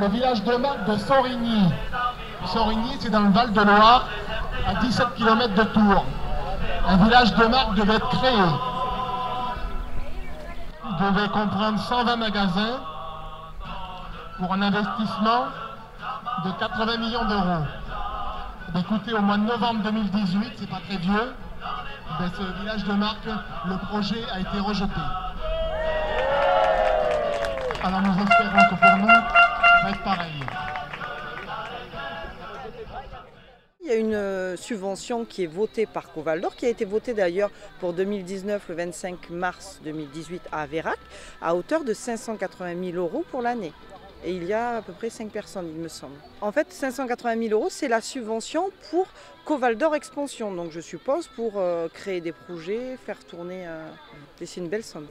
le village de marque de Sorigny. Sorigny, c'est dans le Val de Loire, à 17 km de Tours. Un village de marque devait être créé. Il devait comprendre 120 magasins pour un investissement de 80 millions d'euros. Écoutez, au mois de novembre 2018, c'est pas très vieux, ce village de marque, le projet a été rejeté. Alors nous espérons que pour nous, ça va être pareil. Il y a une subvention qui est votée par Coval d'Or, qui a été votée d'ailleurs pour 2019, le 25 mars 2018 à Vérac, à hauteur de 580 000 € pour l'année. Et il y a à peu près 5 personnes, il me semble. En fait, 580 000 € c'est la subvention pour Coval d'Or Expansion. Donc je suppose pour créer des projets, faire tourner... c'est une belle somme.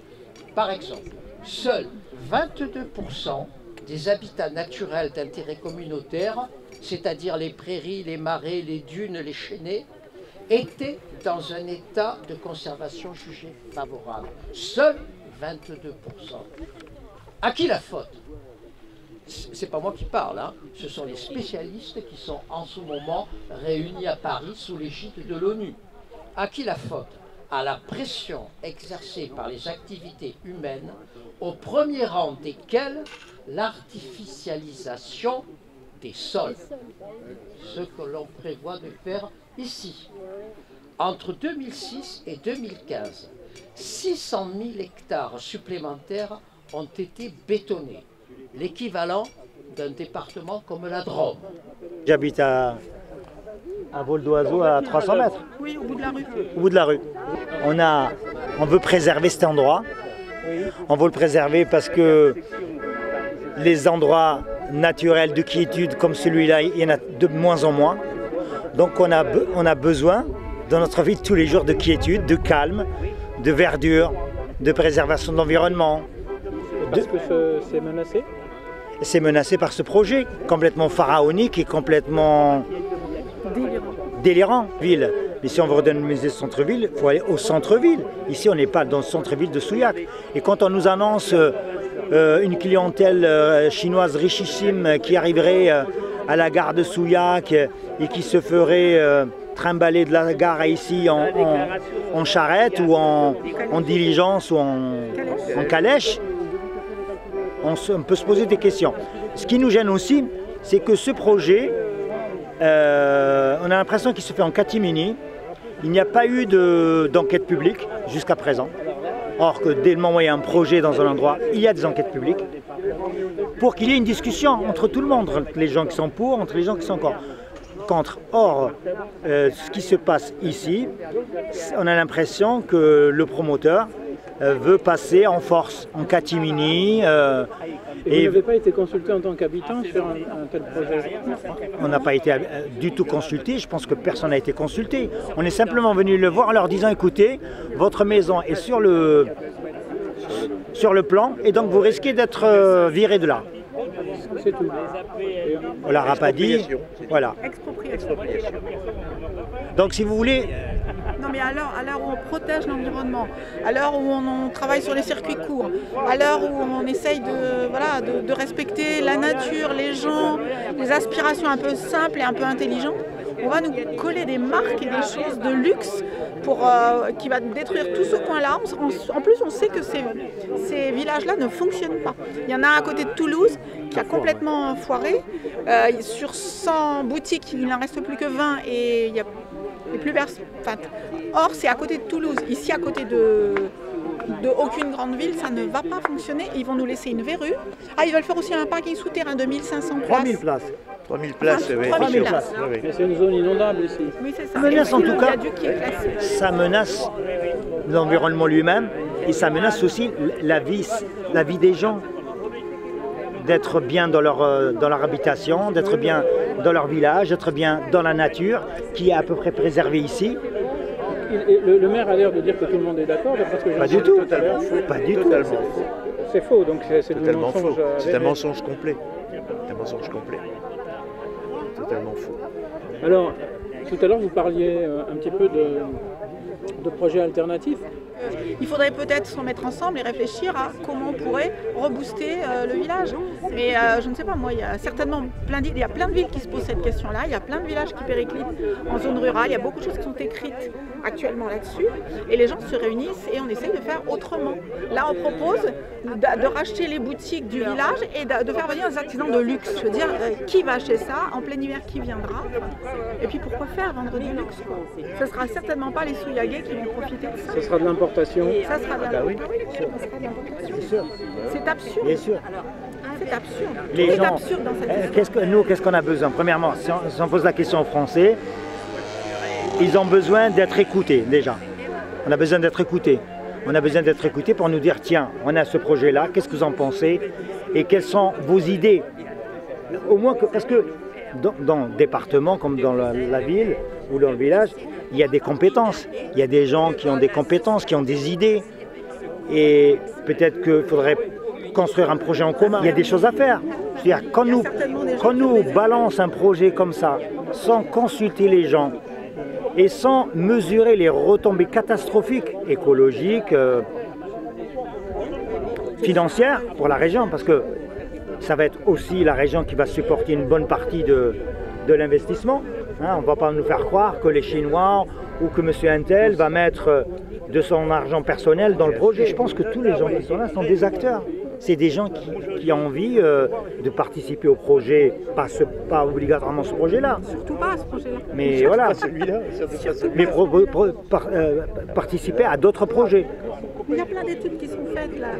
Par exemple, seuls 22% des habitats naturels d'intérêt communautaire, c'est-à-dire les prairies, les marais, les dunes, les chênaies, étaient dans un état de conservation jugé favorable. Seuls 22%. À qui la faute? C'est pas moi qui parle, hein. Ce sont les spécialistes qui sont en ce moment réunis à Paris sous l'égide de l'ONU. À qui la faute? À la pression exercée par les activités humaines, au premier rang desquelles l'artificialisation des sols. Ce que l'on prévoit de faire ici. Entre 2006 et 2015, 600 000 hectares supplémentaires ont été bétonnés, l'équivalent d'un département comme la Drôme. J'habite à vol d'oiseau à 300 mètres. Oui, au bout de la rue. Au bout de la rue. On veut préserver cet endroit. On veut le préserver parce que les endroits naturels de quiétude comme celui-là, il y en a de moins en moins. Donc on a besoin dans notre vie de tous les jours de quiétude, de calme, de verdure, de préservation de l'environnement. Parce que c'est menacé? C'est menacé par ce projet complètement pharaonique et complètement délirant, ville. Mais si on veut redynamiser le centre-ville, il faut aller au centre-ville. Ici, on n'est pas dans le centre-ville de Souillac. Et quand on nous annonce une clientèle chinoise richissime qui arriverait à la gare de Souillac et qui se ferait trimballer de la gare ici en charrette ou en diligence ou en calèche, on peut se poser des questions. Ce qui nous gêne aussi, c'est que ce projet, on a l'impression qu'il se fait en catimini. Il n'y a pas eu d'enquête publique jusqu'à présent. Or que dès le moment où il y a un projet dans un endroit, il y a des enquêtes publiques pour qu'il y ait une discussion entre tout le monde, entre les gens qui sont pour, entre les gens qui sont contre. Or, ce qui se passe ici, on a l'impression que le promoteur veut passer en force, en catimini. Et vous n'avez pas été consulté en tant qu'habitant sur un tel projet? On n'a pas été du tout consulté, je pense que personne n'a été consulté. On est simplement venu le voir en leur disant, écoutez, votre maison est sur le plan et donc vous risquez d'être viré de là. C'est tout. On leur a pas dit. Voilà. Expropriation. Donc si vous voulez... Non mais à l'heure où on protège l'environnement, à l'heure où on travaille sur les circuits courts, à l'heure où on essaye de respecter la nature, les gens, les aspirations un peu simples et un peu intelligentes, on va nous coller des marques et des choses de luxe qui va détruire tout ce coin-là. En plus, on sait que ces villages-là ne fonctionnent pas. Il y en a un à côté de Toulouse qui a complètement foiré. Sur 100 boutiques, il n'en reste plus que 20 et il y a plus personne. Enfin, or, c'est à côté de Toulouse. Ici, à côté de aucune grande ville, ça ne va pas fonctionner. Ils vont nous laisser une verrue. Ah, ils veulent faire aussi un parking souterrain de 1500 places. 3000 places. 3000 places, oui. 3000 places. Mais c'est une zone inondable ici. Oui, c'est ça. Ça menace en tout cas, Qui est classé. ça menace l'environnement lui-même et ça menace aussi la vie des gens. D'être bien dans leur habitation, d'être bien dans leur village, d'être bien dans la nature, qui est à peu près préservée ici. Le maire a l'air de dire que tout le monde est d'accord, parce que pas du tout. Pas du tout. C'est faux, donc c'est totalement du mensonge. faux. C'est un mensonge complet. C'est un mensonge complet. Totalement faux. Alors, tout à l'heure, vous parliez un petit peu de projets alternatifs. Il faudrait peut-être se mettre ensemble et réfléchir à comment on pourrait rebooster le village. Mais je ne sais pas, moi, il y a certainement plein de villes qui se posent cette question-là, il y a plein de villages qui périclitent en zone rurale, il y a beaucoup de choses qui sont écrites actuellement là-dessus, et les gens se réunissent et on essaye de faire autrement. Là, on propose de racheter les boutiques du village et de faire venir des artisans de luxe. Je veux dire, qui va acheter ça, en plein hiver, qui viendra, et puis pourquoi faire vendre du luxe, quoi. Ce ne sera certainement pas les Souillagais qui vont profiter de ça. Ce sera de l'importation. Ça sera de l'importation. C'est absurde. Bien sûr. C'est absurde. Les C'est gens, absurde dans cette histoire. qu'est-ce qu'on a besoin? Premièrement, si on pose la question aux Français, ils ont besoin d'être écoutés déjà. On a besoin d'être écoutés. On a besoin d'être écoutés pour nous dire, tiens, on a ce projet-là, qu'est-ce que vous en pensez? Et quelles sont vos idées? Au moins, parce que dans le département, comme dans la ville ou dans le village, il y a des compétences. Il y a des gens qui ont des compétences, qui ont des idées. Et peut-être qu'il faudrait construire un projet en commun. Il y a des choses à faire. C'est-à-dire, quand nous balance un projet comme ça, sans consulter les gens et sans mesurer les retombées catastrophiques, écologiques, financières pour la région, parce que ça va être aussi la région qui va supporter une bonne partie de l'investissement. Hein, on ne va pas nous faire croire que les Chinois ou que M. Intel va mettre de son argent personnel dans le projet. Je pense que tous les gens qui sont là sont des acteurs. C'est des gens qui ont envie de participer au projet, pas obligatoirement ce projet-là. Surtout pas à ce projet-là. Mais voilà, Celui-là, mais participer à d'autres projets. Il y a plein d'études qui sont faites là,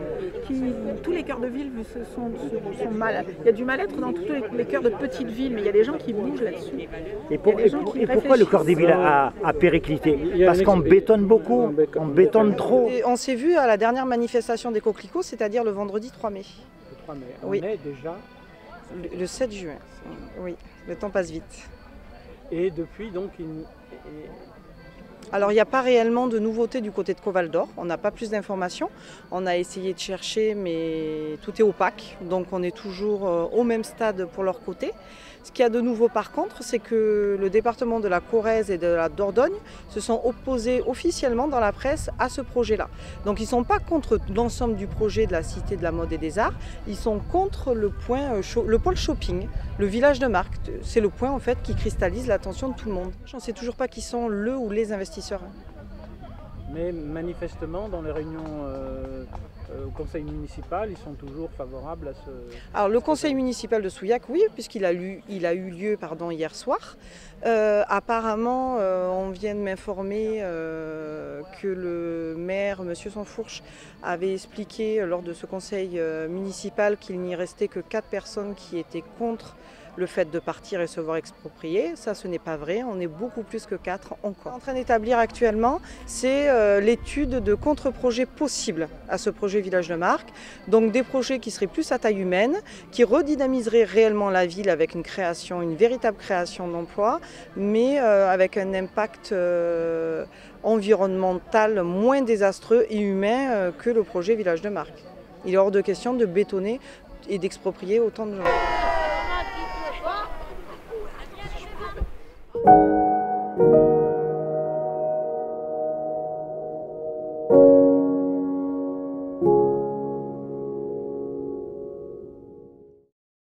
tous les cœurs de ville sont mal. Il y a du mal-être dans tous les cœurs de petites villes, mais il y a des gens qui bougent là-dessus. Et pourquoi le cœur des villes a périclité? Parce qu'on bétonne beaucoup, on bétonne trop. Et on s'est vu à la dernière manifestation des coquelicots, c'est-à-dire le vendredi 3 mai. Le 3 mai. Oui. On est déjà. Le 7 juin. Oui, le temps passe vite. Et depuis, donc, Alors il n'y a pas réellement de nouveautés du côté de Coval d'Or, on n'a pas plus d'informations. On a essayé de chercher mais tout est opaque, donc on est toujours au même stade pour leur côté. Ce qu'il y a de nouveau par contre, c'est que le département de la Corrèze et de la Dordogne se sont opposés officiellement dans la presse à ce projet-là. Donc ils ne sont pas contre l'ensemble du projet de la Cité de la Mode et des Arts, ils sont contre le pôle shopping, le village de marque. C'est le point en fait qui cristallise l'attention de tout le monde. Je ne sais toujours pas qui sont le ou les investisseurs. Mais manifestement, dans les réunions au conseil municipal, ils sont toujours favorables à ce... Alors le conseil municipal de Souillac, oui, puisqu'il a eu lieu hier soir. Apparemment, on vient de m'informer que le maire, M. Sansfourche, avait expliqué lors de ce conseil municipal qu'il n'y restait que 4 personnes qui étaient contre le fait de partir et se voir exproprier. Ça, ce n'est pas vrai, on est beaucoup plus que 4 encore. Ce qu'on est en train d'établir actuellement, c'est l'étude de contre-projets possibles à ce projet Village de Marque. Donc des projets qui seraient plus à taille humaine, qui redynamiseraient réellement la ville avec une véritable création d'emplois, mais avec un impact environnemental moins désastreux et humain que le projet Village de Marque. Il est hors de question de bétonner et d'exproprier autant de gens.